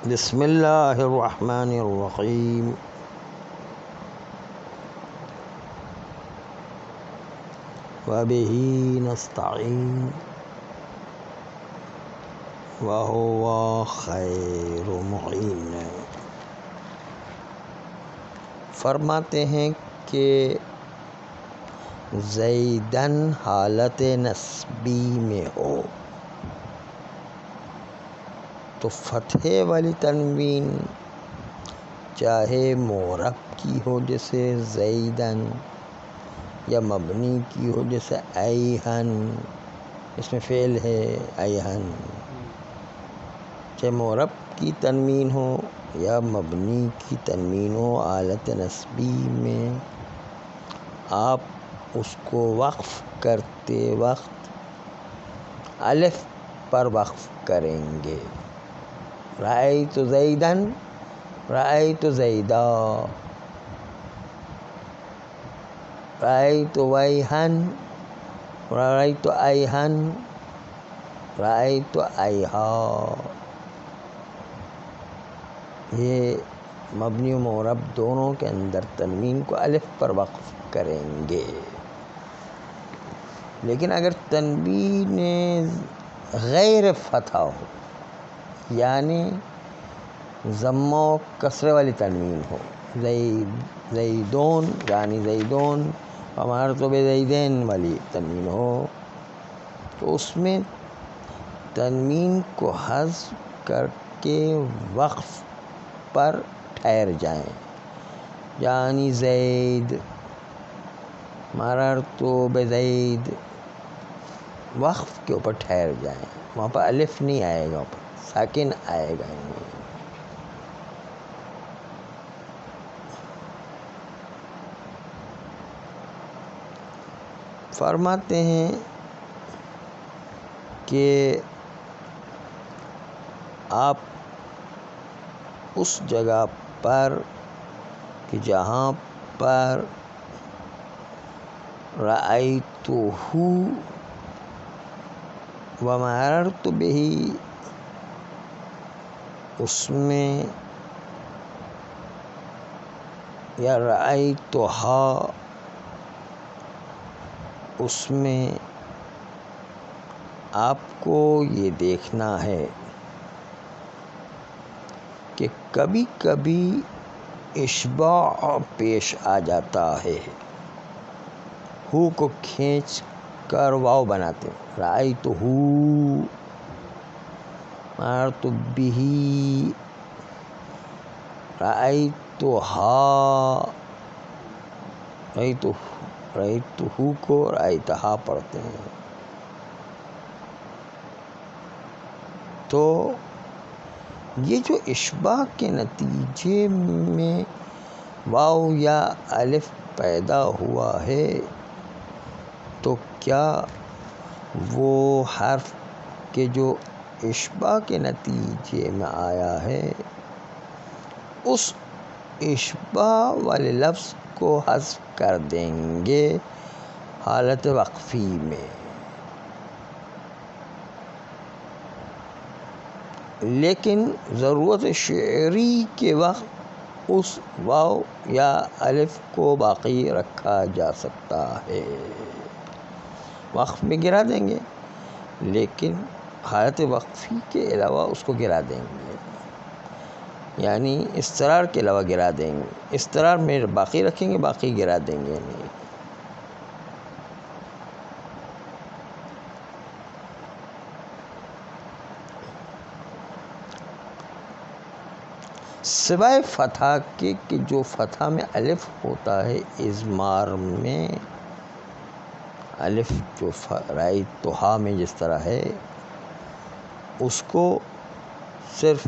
بسم اللہ الرحمن الرحیم وبہ نستعین وہو خیر معین۔ فرماتے ہیں کہ زیدن حالت نسبی میں ہو تو فتح والی تنوین چاہے معرب کی ہو جیسے زیدن، یا مبنی کی ہو جیسے ایہن، اس میں فعل ہے ایہن، چاہے معرب کی تنوین ہو یا مبنی کی تنوین ہو، حالت نسبی میں آپ اس کو وقف کرتے وقت الف پر وقف کریں گے۔ رأیت زیدن، رأیت زیدا، رأیت ویہن، رأیت ایہن، رأیت ایہا۔ یہ مبنی و معرب دونوں کے اندر تنوین کو الف پر وقف کریں گے۔ لیکن اگر تنوین غیر فتح ہو، یعنی ضمہ و کسرے والی تنوین ہو، زیدون یعنی زیدون ومررت بزیدین والی تنوین ہو، تو اس میں تنوین کو حذف کر کے وقف پر ٹھہر جائیں، یعنی زید، مررت بزید، وقف کے اوپر ٹھہر جائیں، وہاں پر الف نہیں آئے گا، وہاں پر ساکن آئے گا۔ فرماتے ہیں کہ آپ اس جگہ پر کہ جہاں پر رأیتہ ومررت بہ، اس میں یا رأیتہا، اس میں آپ کو یہ دیکھنا ہے کہ کبھی کبھی اشباع پیش آ جاتا ہے، ہو کو کھینچ کر واو بناتے ہیں، رأیتہ، مررت بہ، رأیتہا، رأیتہ کو رأیتہا پڑھتے ہیں۔ تو یہ جو اشباع کے نتیجے میں واو یا الف پیدا ہوا ہے، تو کیا وہ حرف کے جو اشباع کے نتیجے میں آیا ہے، اس اشباع والے لفظ کو حذف کر دیں گے حالت وقفی میں، لیکن ضرورت شعری کے وقت اس واو یا الف کو باقی رکھا جا سکتا ہے، وقف میں گرا دیں گے لیکن حالت وقفی کے علاوہ اس کو گرا دیں گے، یعنی اضطرار کے علاوہ گرا دیں گے، اضطرار میں باقی رکھیں گے، باقی گرا دیں گے نہیں۔ سوائے فتح کے کہ جو فتح میں الف ہوتا ہے، اضمار میں الف جو رأیتہا میں جس طرح ہے، اس کو صرف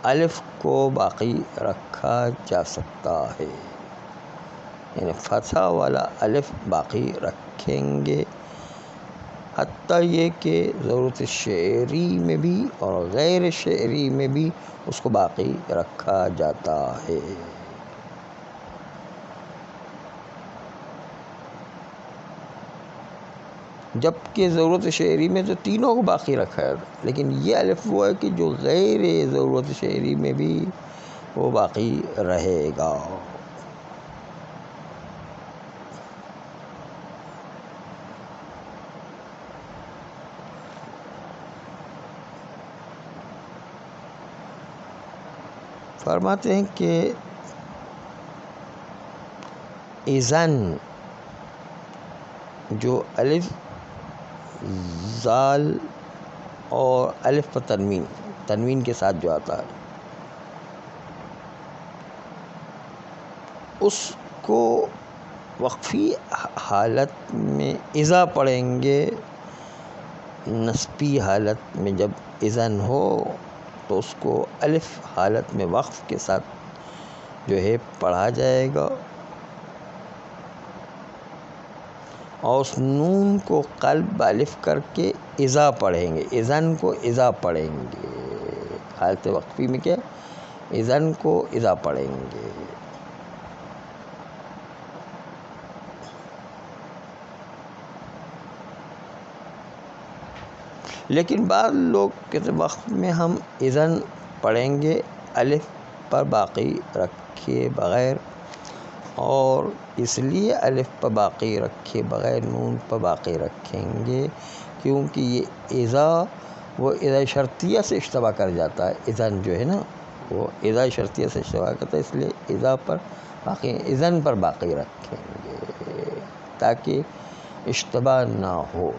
الف کو باقی رکھا جا سکتا ہے، یعنی فتح والا الف باقی رکھیں گے، حتیٰ یہ کہ ضرورت شعری میں بھی اور غیر شعری میں بھی اس کو باقی رکھا جاتا ہے۔ جبکہ ضرورت شعری میں تو تینوں کو باقی رکھا ہے، لیکن یہ الف وہ ہے کہ جو غیر ضرورت شعری میں بھی وہ باقی رہے گا۔ فرماتے ہیں کہ اذن جو الف زال اور الف پر تنوین کے ساتھ جو آتا ہے، اس کو وقفی حالت میں اذا پڑھیں گے، نسبی حالت میں جب اذن ہو تو اس کو الف حالت میں وقف کے ساتھ جو ہے پڑھا جائے گا، اور اس نون کو قلب الف کر کے اذا پڑھیں گے، اذن کو اذا پڑھیں گے، حالت وقفی میں کیا اذن کو اذا پڑھیں گے۔ لیکن بعض لوگ کہتے وقت میں ہم اذن پڑھیں گے الف پر باقی رکھے بغیر، اور اس لیے الف پر باقی رکھے بغیر نون پر باقی رکھیں گے کیونکہ یہ اذا وہ اذا شرطیہ سے اشتباہ کر جاتا ہے، اذن جو ہے نا وہ اذا شرطیہ سے اشتباہ کرتا ہے، اس لیے اذا پر باقی اذن پر باقی رکھیں گے تاکہ اشتباہ نہ ہو۔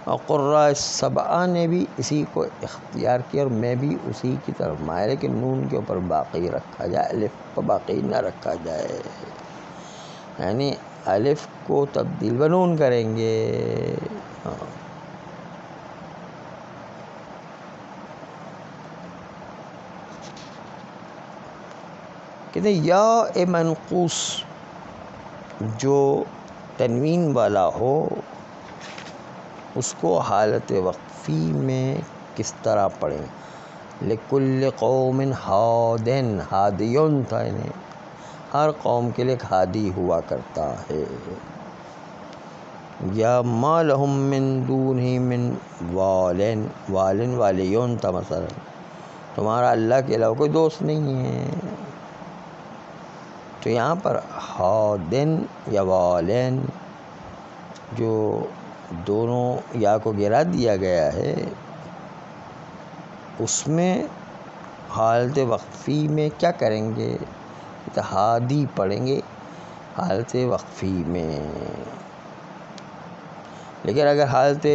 اور قراء سبعہ نے بھی اسی کو اختیار کیا، اور میں بھی اسی کی طرف مائل ہے کہ نون کے اوپر باقی رکھا جائے، الف پر باقی نہ رکھا جائے، یعنی الف کو تبدیل بنون کریں گے۔ کہتے ہیں یا منقوص جو تنوین والا ہو اس کو حالت وقفی میں کس طرح پڑھیں؟ لِكُلِّ قَوْمٍ ہادٍ، ہادیٌ تھا، یعنی ہر قوم کے لیے ایک ہادی ہوا کرتا ہے۔ یا ما لہم من دونہ من والٍ، والٍ والیٌ تھا، مثلا تمہارا اللہ کے علاوہ کوئی دوست نہیں ہے، تو یہاں پر ہادٍ یا والٍ جو دونوں یا کو گرا دیا گیا ہے، اس میں حالت وقفی میں کیا کریں گے؟ ہادی پڑھیں گے حالت وقفی میں، لیکن اگر حالت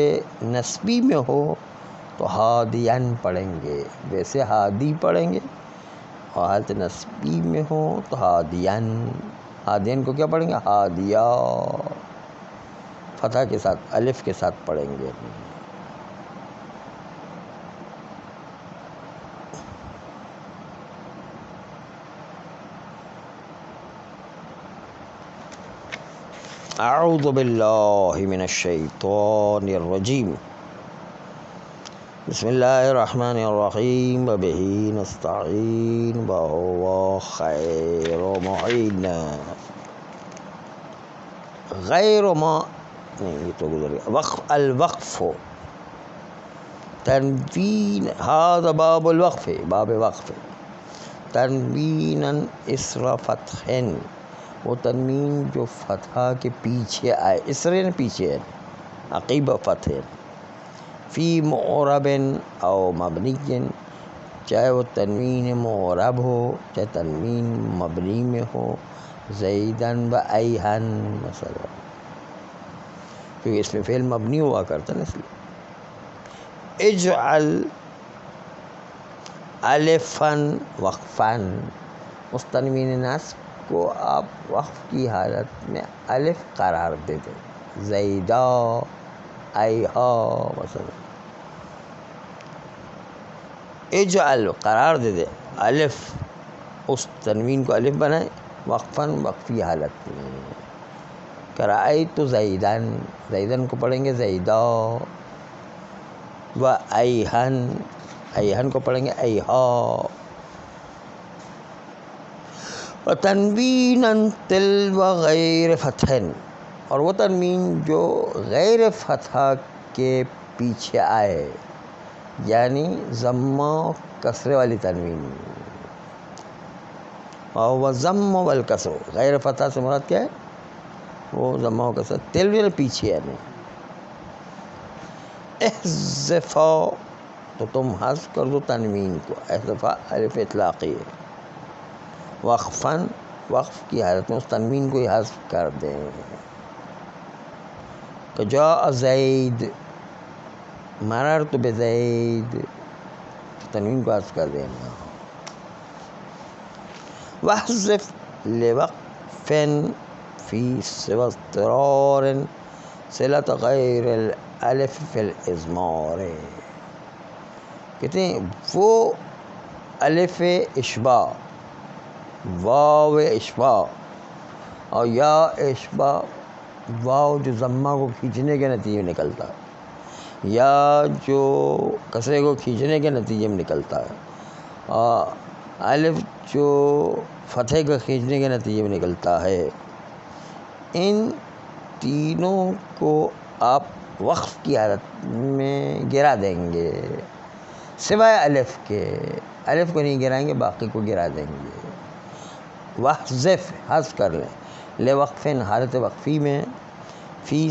نسبی میں ہو تو ہادین پڑھیں گے، ویسے ہادی پڑھیں گے، اور حالت نسبی میں ہو تو ہادین، ہادین کو کیا پڑھیں گے؟ ہادیہ، فتح کے ساتھ الف کے ساتھ پڑھیں گے۔ اعوذ باللہ من الشیطان الرجیم، بسم اللہ الرحمن الرحیم، وبہ نستعین وہو خیر معین۔ غیر ما نہیں، یہ تو گزر گیا۔ الوقف تنوین، ھذا باب الوقف، باب وقف، تنوینا اسر فتح، وہ تنوین جو فتح کے پیچھے آئے، اسرے نے پیچھے ہے، عقیب فتح، فی معرب او مبنی، چاہے وہ تنوین معرب ہو چاہے تنوین مبنی میں ہو، زیدن و ایہن مثلا، کیونکہ اس میں فعل مبنی ہوا کرتا ہے، اس لیے اجعل الفن وقفن، اس تنوین نصب کو آپ وقف کی حالت میں الف قرار دے دیں، زیدہ ایہا مثلا، اجعل قرار دے دے الف، اس تنوین کو الف بنائے، وقفن وقفی حالت میں، کرأیت زیدن، زیدن کو پڑھیں گے زیدہ، و ایہن، ایہن کو پڑھیں گے ایہا، و تنوینا تلو غیر فتح، اور وہ تنوین جو غیر فتح کے پیچھے آئے، یعنی ضمہ کسرے والی تنوین، اور وہ ضم والکسر، غیر فتح سے مراد کیا ہے؟ وہ ضمہ و کسر، تنوین پیچھے ہے نہیں۔ احذفا، تو تم حذف کر دو تنوین کو، احذفا الف اطلاقی ہے، وقفاً، وقف کی حالت میں اس تنوین کو ہی حذف کر دیں، کہ جاء زید، مررت بزید، تنوین کو حذف کر دینا۔ واحذف لوقف فی سوى اضطرار صلة غیر الالف فی الاضمار، کہتے ہیں وہ الف اشباع، واو اشباع اور یا اشباع، واو جو ضمہ کو کھینچنے کے نتیجے میں نکلتا ہے، یا جو کسرے کو کھینچنے کے نتیجے میں نکلتا ہے، اور الف جو فتح کو کھینچنے کے نتیجے میں نکلتا ہے، ان تینوں کو آپ وقف کی حالت میں گرا دیں گے، سوائے الف کے، الف کو نہیں گرائیں گے، باقی کو گرا دیں گے۔ واحذف، حذف کر لیں، لوقفن، حالت وقفی میں، فی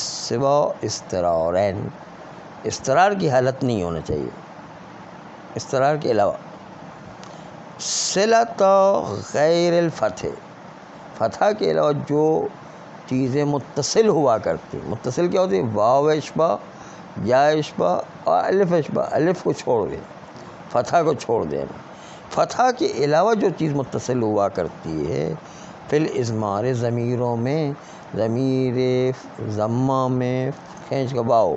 سوا استرارین، استرار کی حالت نہیں ہونا چاہیے، استرار کے علاوہ، صلۃ غیر الفتح، فتح کے علاوہ جو چیزیں متصل ہوا کرتی، متصل کیا ہوتی ہے؟ واو اشباع، یا اشباع اور الف اشباع، الف کو چھوڑ دیں، فتح کو چھوڑ دینا، فتح کے علاوہ جو چیز متصل ہوا کرتی ہے، فی الاضمار، ضمیروں میں، ضمیر ضمہ میں کھینچ کا واو،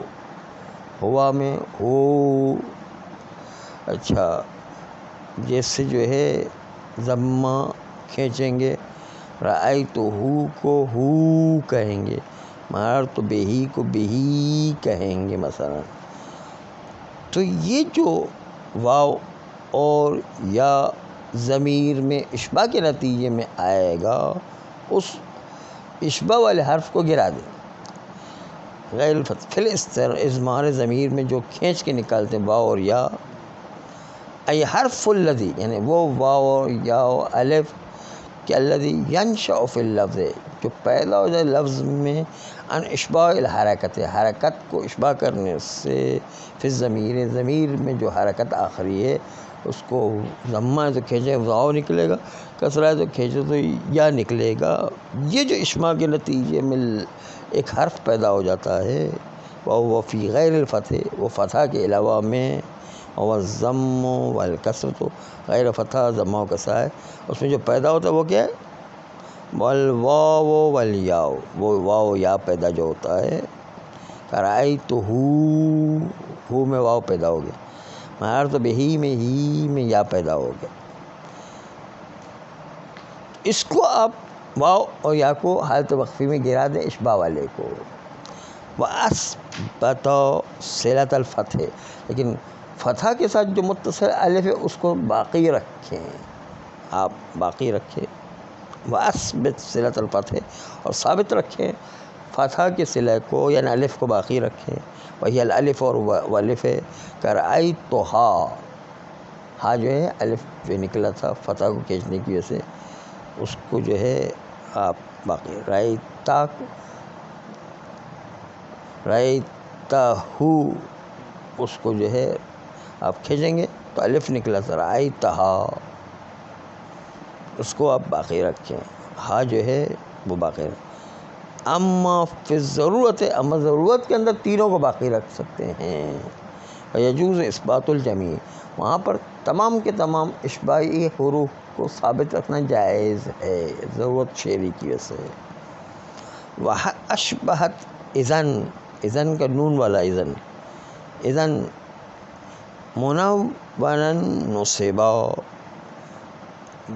ہوا میں ہو، اچھا جیسے جو ہے ضمہ کھینچیں گے، رأیت ہو کو ہو کہیں گے، مررت بہی کو بہی کہیں گے مثلا، تو یہ جو واو اور یا ضمیر میں اشباع کے نتیجے میں آئے گا، اس اشباع والے حرف کو گرا دیں، غیر الفتح، فی الاضمار، ضمیر میں جو کھینچ کے نکالتے ہیں واو اور یا، ای حرف الذی، یعنی وہ واو اور یا الف کہ الذی ینشأ فی اللفظ، جو پیدا ہو جائے لفظ میں، ان اشباع الحرکت، حرکت کو اشباع کرنے سے، فی الضمیر، ضمیر میں جو حرکت آخری ہے اس کو، ضمہ ہے تو کھینچے واو نکلے گا، کسرہ ہے تو کھینچے تو یا نکلے گا، یہ جو اشباع کے نتیجے میں ایک حرف پیدا ہو جاتا ہے، وہ فی غیر الفتح، وہ فتح کے علاوہ میں، اور ضم والکسرۃ، غیر فتح، ضمہ و کسرہ ہے، اس میں جو پیدا ہوتا ہے وہ کیا ہے؟ والواو والیاء، وہ واو یا پیدا جو ہوتا ہے، رأیت ہو میں واو پیدا ہو گیا، مررت بہی میں ہی میں یا پیدا ہو گیا، اس کو آپ واو اور یا کو حالت وقفی میں گرا دیں، اشباع والے کو، وَأَثْبَتَ صِلَةَ الْفَتْحِ، لیکن فتح کے ساتھ جو متصل الف ہے اس کو باقی رکھیں، آپ باقی رکھیں، وَأَثْبِتْ صِلَةَ الْفَتْحِ، اور ثابت رکھیں فتح کے صلہ کو، یعنی الف کو باقی رکھیں، وہی الالف، اور وہ الف ہے، کَرَأَیْتُہا، ہا جو ہے الف جو نکلا تھا فتح کو کھینچنے کی وجہ سے، اس کو جو ہے آپ باقی، رأیتہو، اس کو جو ہے آپ کھینچیں گے تو الف نکلا تھا، رأیتہا، اس کو آپ باقی رکھیں، ہا جو ہے وہ باقی رکھیں، اما فی ضرورت، اما ضرورت کے اندر تینوں کو باقی رکھ سکتے ہیں، یجوز اثبات الجمیع، وہاں پر تمام کے تمام اشباعی حروف کو ثابت رکھنا جائز ہے، ضرورت شعری کی وجہ سے۔ وَأَشْبَہَتْ اذن، اذن کا نون والا اذن، اذن منوّناً نصبا،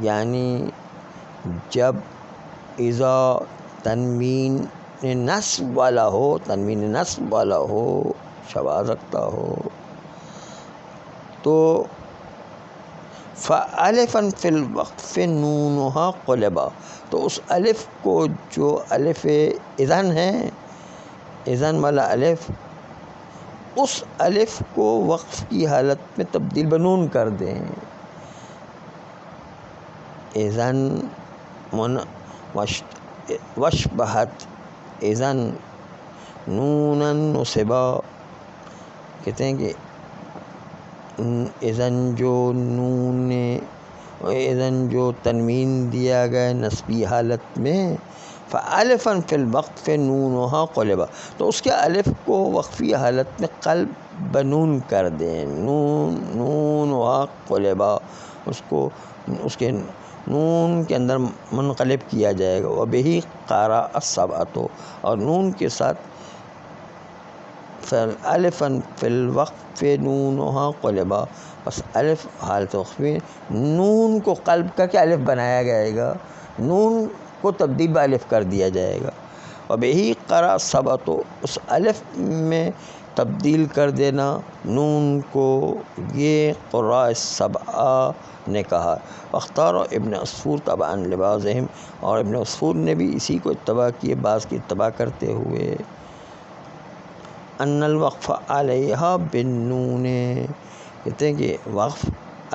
یعنی جب اذا تنوین نصب والا ہو، تنوین نصب والا ہو، شواذ رکھتا ہو، تو فَأَلِفًا فِي الْوَقْفِ نُونُهَا قُلِبَ، تو اس الف کو جو الف اذن ہے، اذن والا الف، اس الف کو وقف کی حالت میں تبدیل بنون کر دیں. اذن وشبہت اذن نوناً نصبا، کہتے ہیں کہ اذن جو تنوین دیا گیا نسبی حالت میں، فَأَلِفًا فِي الْوَقْفِ نُونُهَا قُلِبَ، تو اس کے الف کو وقفی حالت میں قلب بنون کر دیں. نونُهَا قُلِبَ، اس کے نون کے اندر منقلب کیا جائے گا. وَبِهِ قَرَأَ السَّبْعَةُ، اور نون کے ساتھ فَأَلِفًا فِي الْوَقْفِ نُونُهَا قُلِبَ، بس الف حالت وقف میں نون کو قلب کر کے الف بنایا جائے گا، نون کو تبدیل با الف کر دیا جائے گا. وَبِهِ قَرَأَ السَّبْعَةُ، اس الف میں تبدیل کر دینا نون کو، یہ قراء سبعہ نے کہا. واختار ابن عصفور طبعا لبعضهم، اور ابن عصفور نے بھی اسی کو اتباع کیے بعض کی اتباع کرتے ہوئے. ان الوقف علیہا بالنون، کہتے ہیں کہ وقف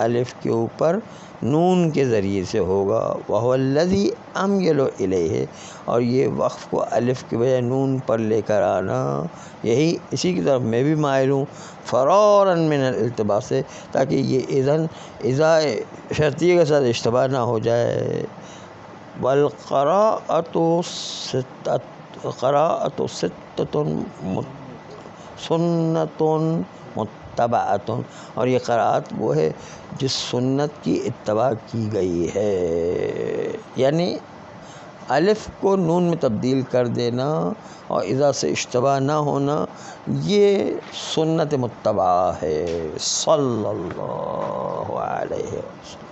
الف کے اوپر نون کے ذریعے سے ہوگا. وہو الذی امیل الیہ، اور یہ وقف کو الف کے بجائے نون پر لے کر آنا، یہی اسی کی طرف میں بھی مائل ہوں. فرارا من الالتباس، سے تاکہ یہ اذن اذا شرطیہ کے ساتھ اشتباہ نہ ہو جائے. والقراءۃ ستۃ سنۃ متبعۃ، اور یہ قراءت وہ ہے جس سنت کی اتباع کی گئی ہے. یعنی الف کو نون میں تبدیل کر دینا اور اذا سے اشتباہ نہ ہونا، یہ سنت متبعہ ہے. صلی اللہ علیہ وسلم.